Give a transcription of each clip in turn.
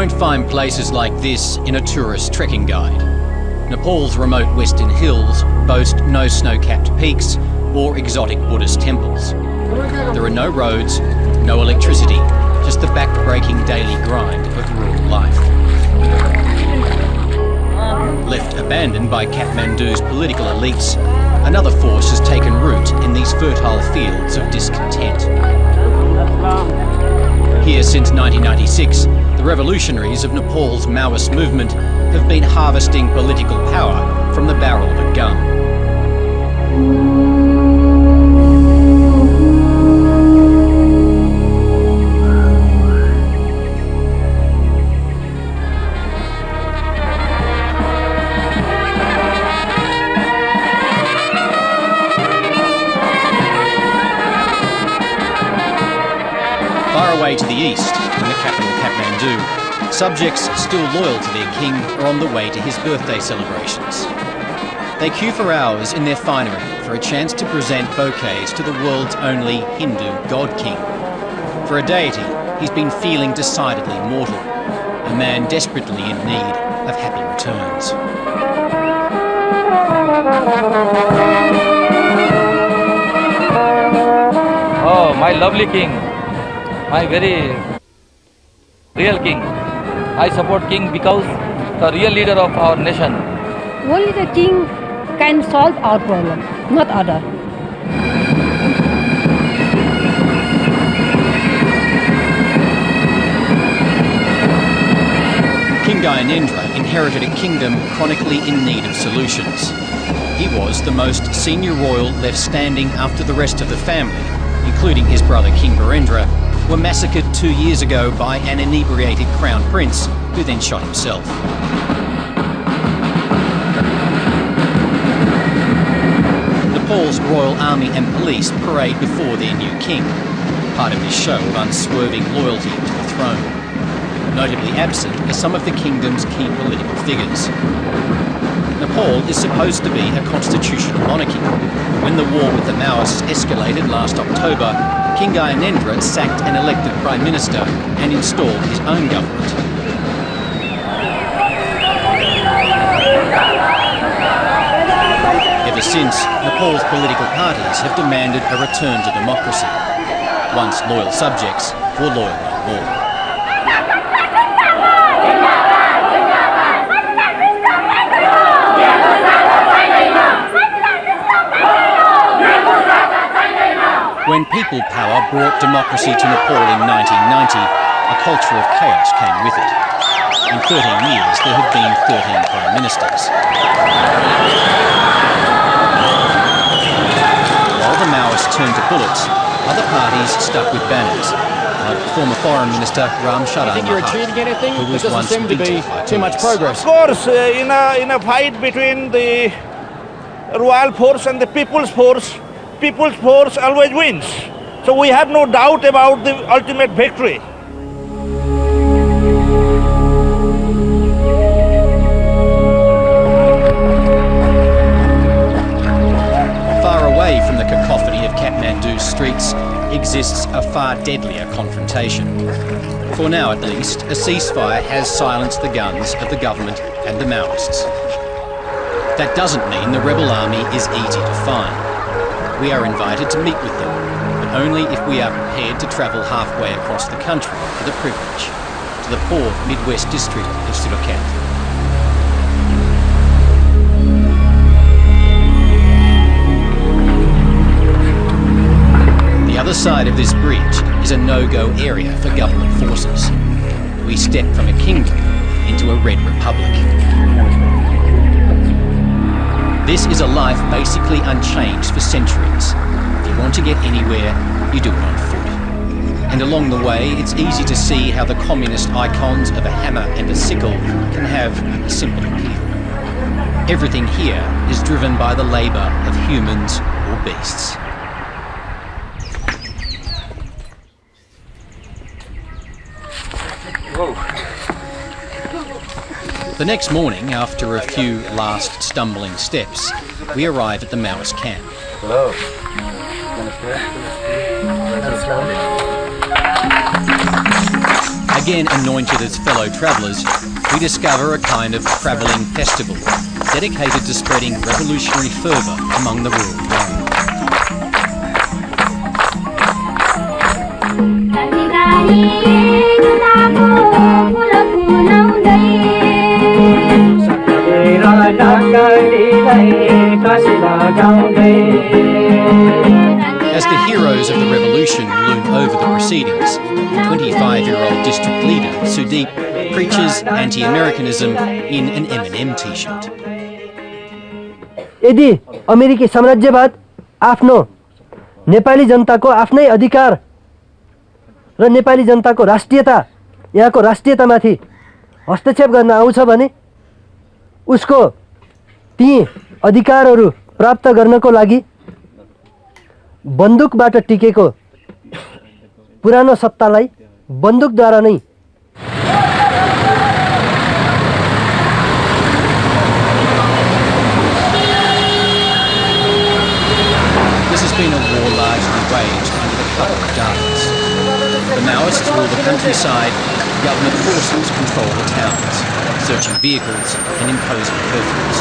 won't find places like this in a tourist trekking guide. Nepal's remote western hills boast no snow-capped peaks or exotic Buddhist temples. There are no roads, no electricity, just the back-breaking daily grind of rural life. Left abandoned by Kathmandu's political elites, another force has taken root in these fertile fields of discontent. Here since 1996, the revolutionaries of Nepal's Maoist movement have been harvesting political power from the barrel of a gun. Far away to the east, in the capital Kathmandu, subjects still loyal to their king are on the way to his birthday celebrations. They queue for hours in their finery for a chance to present bouquets to the world's only Hindu god king. For a deity, he's been feeling decidedly mortal, a man desperately in need of happy returns. Oh, my lovely king. My very real king. I support king because the real leader of our nation. Only the king can solve our problem, not other. King Gyanendra inherited a kingdom chronically in need of solutions. He was the most senior royal left standing after the rest of the family, including his brother King Birendra, were massacred 2 years ago by an inebriated crown prince who then shot himself. Nepal's royal army and police parade before their new king, part of this show of unswerving loyalty to the throne. Notably absent are some of the kingdom's key political figures. Nepal is supposed to be a constitutional monarchy. When the war with the Maoists escalated last October, King Gyanendra sacked an elected Prime Minister and installed his own government. Ever since, Nepal's political parties have demanded a return to democracy. Once loyal subjects were loyal no more. When people power brought democracy to Nepal in 1990, a culture of chaos came with it. In 13 years, there have been 13 prime ministers. While the Maoists turned to bullets, other parties stuck with banners, like former Foreign Minister Ram Sharan Think you're achieving anything? who was There doesn't once seem to be beaten by too much police. progress. Of course, in a fight between the royal force and the people's force always wins. So we have no doubt about the ultimate victory. Far away from the cacophony of Kathmandu's streets exists a far deadlier confrontation. For now at least, a ceasefire has silenced the guns of the government and the Maoists. That doesn't mean the rebel army is easy to find. We are invited to meet with them, but only if we are prepared to travel halfway across the country for the privilege, to the poor Midwest district of Silokat. The other side of this bridge is a no-go area for government forces. We step from a kingdom into a red republic. This is a life basically unchanged for centuries. If you want to get anywhere, you do it on foot. And along the way, it's easy to see how the communist icons of a hammer and a sickle can have a simple appeal. Everything here is driven by the labour of humans or beasts. Whoa. The next morning, after a few last stumbling steps, we arrive at the Maoist camp. Hello. Again anointed as fellow travellers, we discover a kind of travelling festival dedicated to spreading revolutionary fervour among the rural young. As the heroes of the revolution loom over the proceedings, 25-year-old district leader Sudeep preaches anti-Americanism in an M&M t-shirt. यदि अमेरिकी साम्राज्यवाद आफ्नो नेपाली जनताको आफ्नै अधिकार र नेपाली जनताको राष्ट्रियता यहाँको राष्ट्रियतामाथि हस्तक्षेप गर्न आउँछ भने उसको ती अधिकारहरू प्राप्त गर्नको लागि बन्दुकबाट टिकेको पुरानो सत्तालाई बन्दुकद्वारा नै This has been a war largely waged under the cover of darkness. The Maoists rule the countryside, government forces control the towns, searching vehicles and imposing curfews.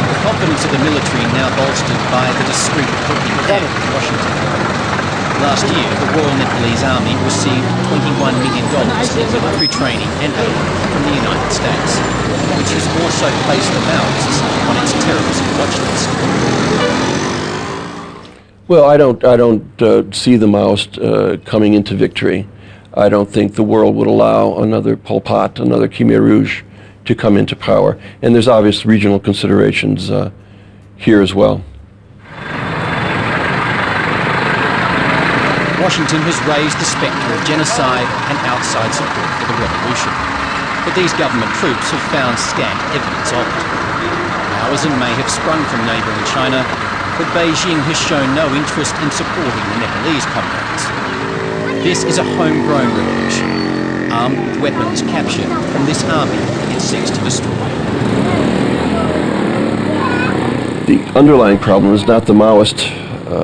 The confidence of the military now bolstered by the discreet cooking camp in Washington. Last year, the Royal Nepalese Army received $21 million in military training and aid from the United States, which has also placed the Maoists on its terrorism watch list. Well, I don't see the Maoists coming into victory. I don't think the world would allow another Pol Pot, another Khmer Rouge to come into power. And there's obvious regional considerations here as well. Washington has raised the spectre of genocide and outside support for the revolution. But these government troops have found scant evidence of it. Maoism may have sprung from neighbouring China, but Beijing has shown no interest in supporting the Nepalese comrades. This is a homegrown revolution, armed with weapons captured from this army it seeks to destroy. The underlying problem is not the Maoist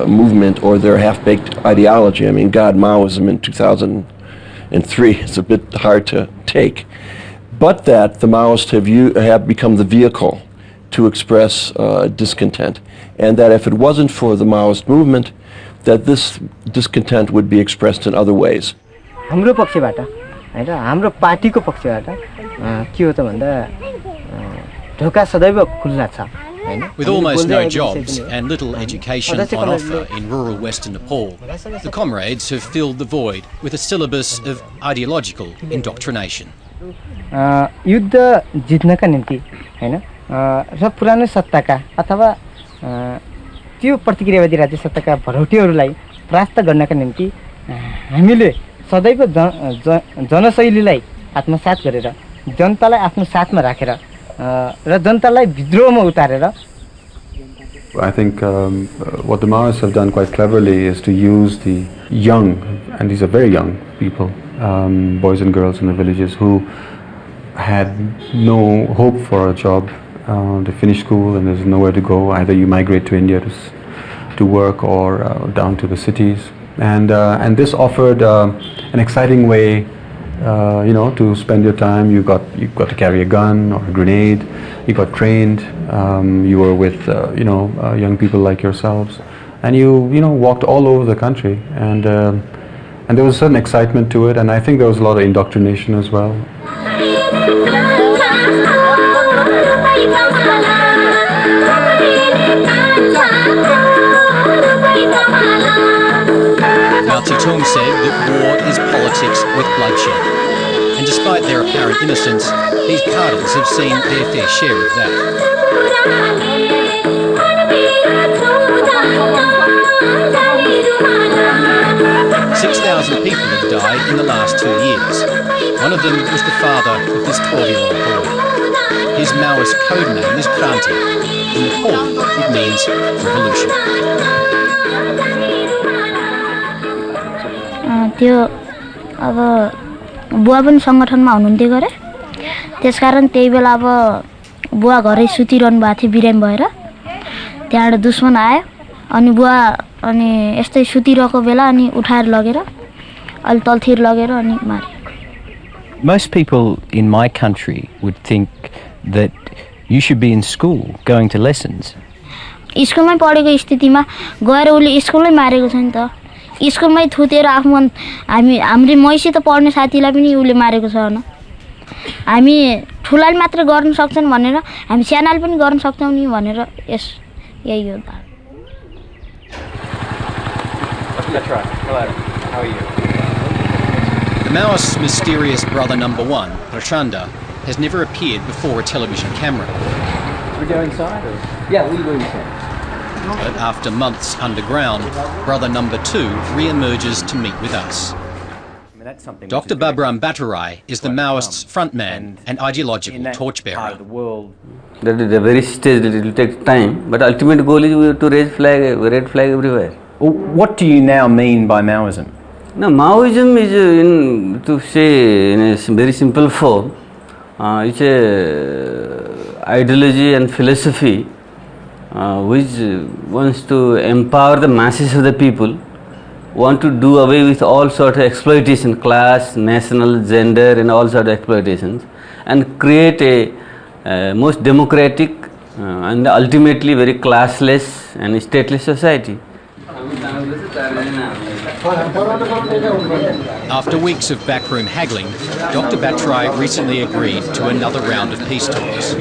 movement or their half-baked ideology. I mean, God, Maoism in 2003 is a bit hard to take. But that the Maoists have become the vehicle to express discontent. And that if it wasn't for the Maoist movement, that this discontent would be expressed in other ways. हाम्रो पक्षबाट हैन हाम्रो पार्टीको पक्षबाट के हो त भन्दा ढोका सदैव खुल्ला छ हैन. With almost no jobs and little education on offer in rural western Nepal, the comrades have filled the void with a syllabus of ideological indoctrination. युद्ध जित्नका निम्ति हैन र पुरानो सत्ताका अथवा त्यो प्रतिक्रियावादी राज्य सत्ताका भरौटीहरूलाई परास्त गर्नका निम्ति हामीले सदैव जनशैलीलाई आत्मसात गरेर जनतालाई आफ्नो साथमा राखेर र जनतालाई विद्रोहमा उतारेर I think what the Maoists have done quite cleverly is to use the young, and these are very young people, boys and girls in the villages who had no hope for a job. They finish school and there's nowhere to go. Either you migrate to India to work or down to the cities. And this offered an exciting way, to spend your time. You got to carry a gun or a grenade. You got trained. You were with young people like yourselves, and you walked all over the country. And there was a certain excitement to it. And I think there was a lot of indoctrination as well. Mao Zedong said that war is politics with bloodshed. And despite their apparent innocence, these cadres have seen their fair share of that. 6,000 people have died in the last 2 years. One of them was the father of this 12-year-old boy. His Maoist code name is Kranti. In Nepal, it means revolution. त्यो अब बुवा पनि संगठनमा हुनुहुन्थ्यो गरे त्यसकारण त्यही बेला अब बुवा घरै सुतिरहनु भएको थियो बिरामी भएर त्यहाँबाट दुश्मन आयो अनि बुवा अनि यस्तै सुतिरहेको बेला अनि उठाएर लगेर अलि तलतिर लगेर अनि मारे। Most people in my country would think that you should be in school, going to lessons. स्कुलमै पढेको स्थितिमा गएर उसले स्कुलमै मारेको छ नि त। स्कुलमै थुतेर आफ्नो हाम्रो मैसी त पढ्ने साथीलाई पनि उसले मारेको छ हैन। हामी ठुलाले मात्र गर्न सक्छन् भनेर हामी सानाले पनि गर्न सक्छौं नि भनेर यही हो। How are you? The Maoist's mysterious brother number one, Prachanda, has never appeared before a television camera. Should we go inside? Or? Yeah, we will inside. But after months underground, brother number two re-emerges to meet with us. Dr. Babram Bhattarai is the Maoists' frontman and ideological torchbearer. That is a very stage, it will take time, but ultimate goal is to raise red flag everywhere. What do you now mean by Maoism? No, Maoism is, to say in a very simple form, it's a ideology and philosophy which wants to empower the masses of the people, want to do away with all sorts of exploitation, class, national, gender and all sorts of exploitations, and create a most democratic and ultimately very classless and stateless society. After weeks of backroom haggling, Dr. Bhattarai recently agreed to another round of peace talks.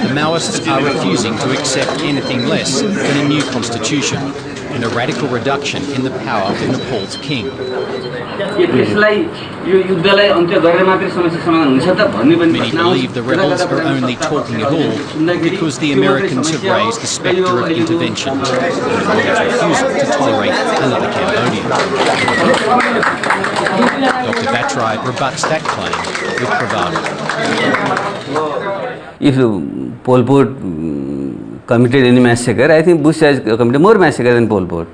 The Maoists are refusing to accept anything less than a new constitution and a radical reduction in the power of Nepal's king. Many believe the rebels are only talking at all because the Americans have raised the spectre of intervention and Nepal's refusal to tolerate another Cambodia. Dr. Bhattarai rebuts that claim with bravado. If Pol Pot committed any massacre, I think Bush has committed more massacre than Pol Pot.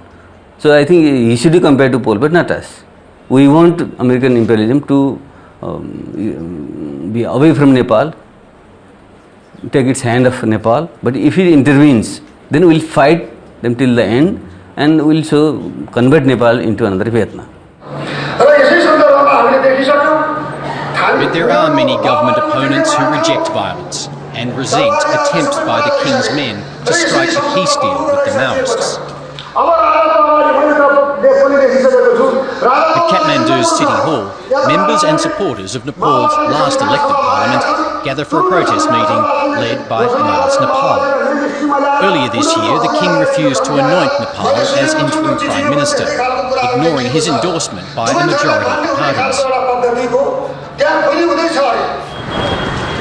So I think he should be compared to Pol Pot, not us. We want American imperialism to be away from Nepal, take its hand of Nepal, but if it intervenes, then we will fight them till the end and we will so convert Nepal into another Vietnam. But there are many government opponents who reject violence and resent attempts by the king's men to strike a peace deal with the Maoists. At Kathmandu's City Hall, members and supporters of Nepal's last elected parliament gather for a protest meeting led by Maoist Nepal. Earlier this year, the king refused to anoint Nepal as interim prime minister, ignoring his endorsement by a majority of the parties.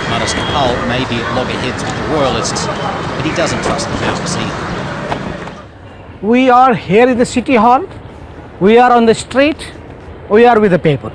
Maoist Nepal may be at loggerheads with the royalists, but he doesn't trust the Maoists either. We are here in the city hall, we are on the street, we are with the people.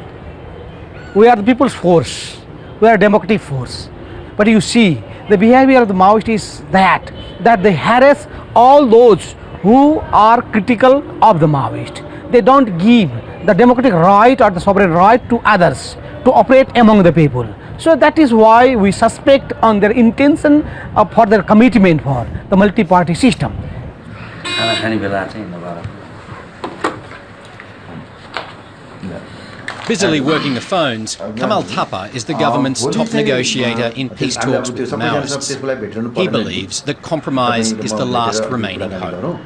We are the people's force, we are a democratic force. But you see, the behavior of the Maoists is that they harass all those who are critical of the Maoist. They don't give the democratic right or the sovereign right to others to operate among the people. So that is why we suspect on their intention for their commitment for the multi-party system. Busily working the phones, Kamal Thapa is the government's top negotiator in peace talks with the Maoists. He believes that compromise is the last remaining hope.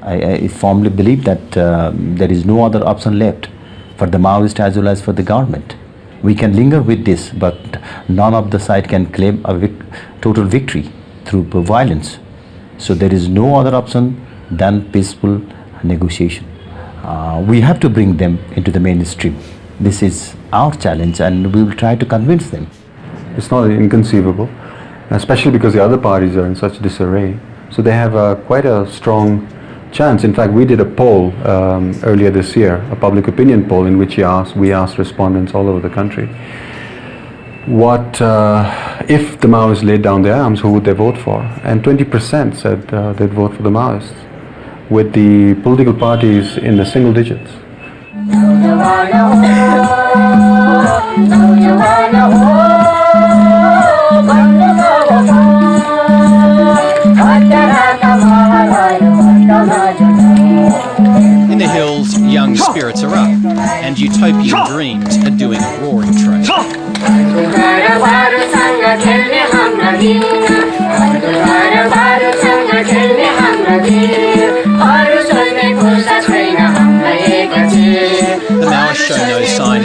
I firmly believe that there is no other option left for the Maoists as well as for the government. We can linger with this, but none of the side can claim a total victory through violence. So there is no other option than peaceful negotiation. We have to bring them into the mainstream. This is our challenge and we will try to convince them. It's not inconceivable, especially because the other parties are in such disarray. So they have quite a strong chance. In fact, we did a poll earlier this year, a public opinion poll in which we asked respondents all over the country, what if the Maoists laid down their arms, who would they vote for? And 20% said they'd vote for the Maoists, with the political parties in the single digits.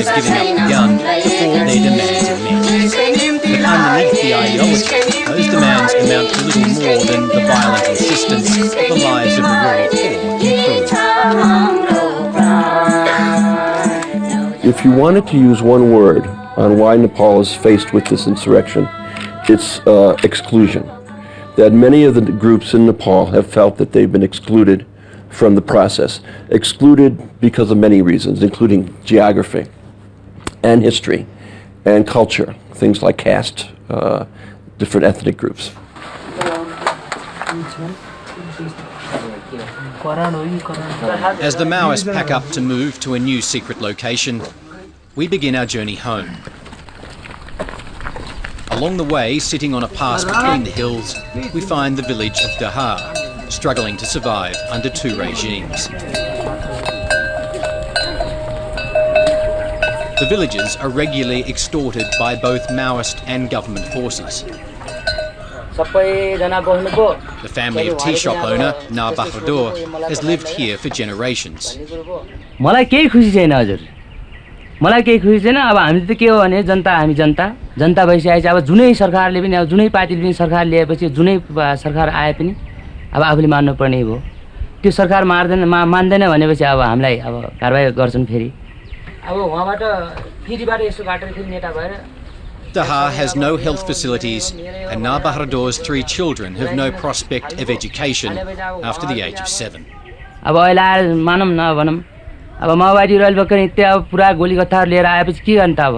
villagers giving up the gun before their demands are met. But underneath the ideology, those demands amount to little more than the violent insistence that the lives of the rural poor improve. If you wanted to use one word on why Nepal is faced with this insurrection, it's exclusion. That many of the groups in Nepal have felt that they've been excluded from the process. Excluded because of many reasons, including geography and history and culture, things like caste, different ethnic groups. As the Maoists pack up to move to a new secret location, we begin our journey home. Along the way, sitting on a pass between the hills, we find the village of Dahar, struggling to survive under two regimes. The villagers are regularly extorted by both Maoist and government forces. The family of tea shop owner, स.२०५६ has lived here for generations. मलाई केही खुसी छैन हजुर, मलाई केही खुसी छैन। अब हामी त के हो भने जनता, हामी जनता भइसकेपछि अब जुनै सरकारले पनि, अब जुनै पार्टीले पनि सरकार ल्याएपछि, जुनै सरकार आए पनि अब आफूले मान्नुपर्ने हो। त्यो सरकार मान्दैन भनेपछि अब हामीलाई अब कारबाही गर्छन् फेरि। अब उहाँबाट फेरिबाट यसो काटेर फेरि नेता भएर। Dahar has no health facilities, and स.२०५६'s 3 children have no prospect of education after the age of 7. अब अहिले आएर मानौँ न भनौँ, अब माओवादीहरू अहिले भर्खर त्यहाँ अब पुरा गोलीगट्टाहरू लिएर आएपछि के गर्ने त, अब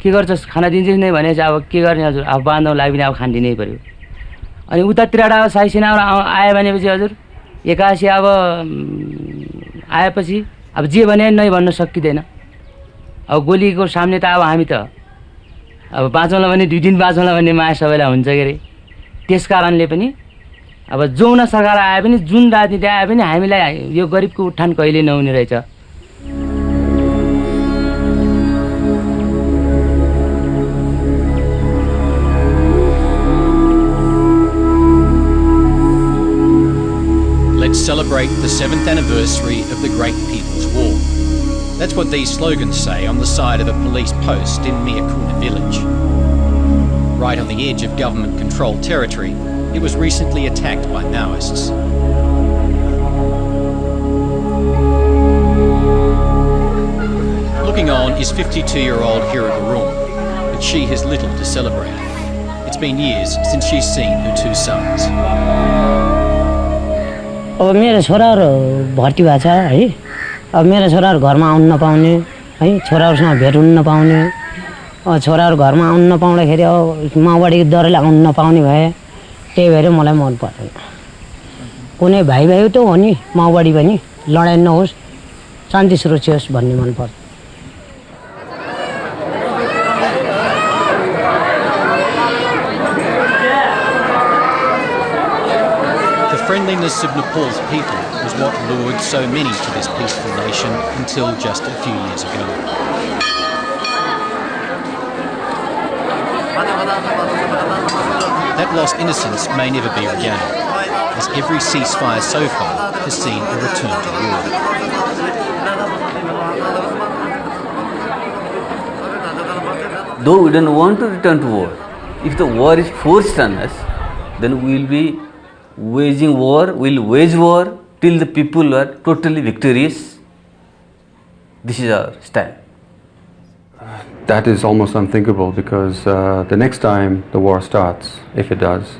के गर्छस्, खाना दिन्छस् नै भने चाहिँ अब के गर्ने हजुर, अब बाँध्नु लागि पनि अब खान दिनै पर्यो। अनि उतातिरबाट अब साई सेनाबाट आयो भनेपछि हजुर एकासी अब आएपछि अब जे भने नै भन्न सकिँदैन। अब गोलीको सामने त अब हामी त अब बाँचौँला भने 2 दिन बाँचौँला भन्ने माया सबैलाई हुन्छ के अरे। त्यस कारणले पनि अब जोन सरकार आए पनि, जुन राजनीति आए पनि हामीलाई यो गरिबको उत्थान कहिले नहुने रहेछ। Let's celebrate the 7th anniversary of the Great People's War. That's what these slogans say on the side of a police post in Miyakuna village. Right on the edge of government-controlled territory, it was recently attacked by Maoists. Looking on is 52-year-old Hiragarung, but she has little to celebrate. It's been years since she's seen her 2 sons. अब मेरो छोराहरू भर्ती भएको छ है, अब मेरो छोराहरू घरमा आउन नपाउने है, छोराहरूसँग भेट हुन नपाउने, छोराहरू घरमा आउन नपाउँदाखेरि अब माओवादीको डरले आउन नपाउने भए, त्यही भएर मलाई मन पर्दैन। कुनै भाइ त हो नि, माओवादी पनि लडाइँ नहोस्, शान्ति सुरक्षा होस् भन्ने मन पर्छ। The friendliness of Nepal's people was what lured so many to this peaceful nation until just a few years ago. That lost innocence may never be regained, as every ceasefire so far has seen a return to war. Though we don't want to return to war, if the war is forced on us, then we will be waging war, we'll wage war till the people are totally victorious. This is our stand. That is almost unthinkable because the next time the war starts, if it does,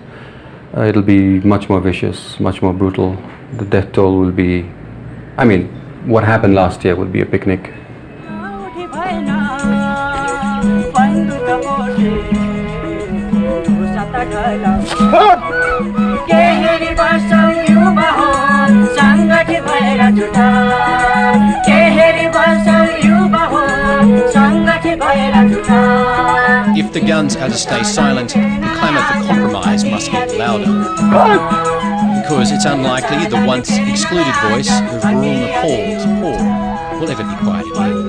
it'll be much more vicious, much more brutal. The death toll will be, I mean, what happened last year would be a picnic. If the guns are to stay silent, the clamour for compromise must get louder. Because it's unlikely the once excluded voice of rural Nepal's poor will ever be quiet again.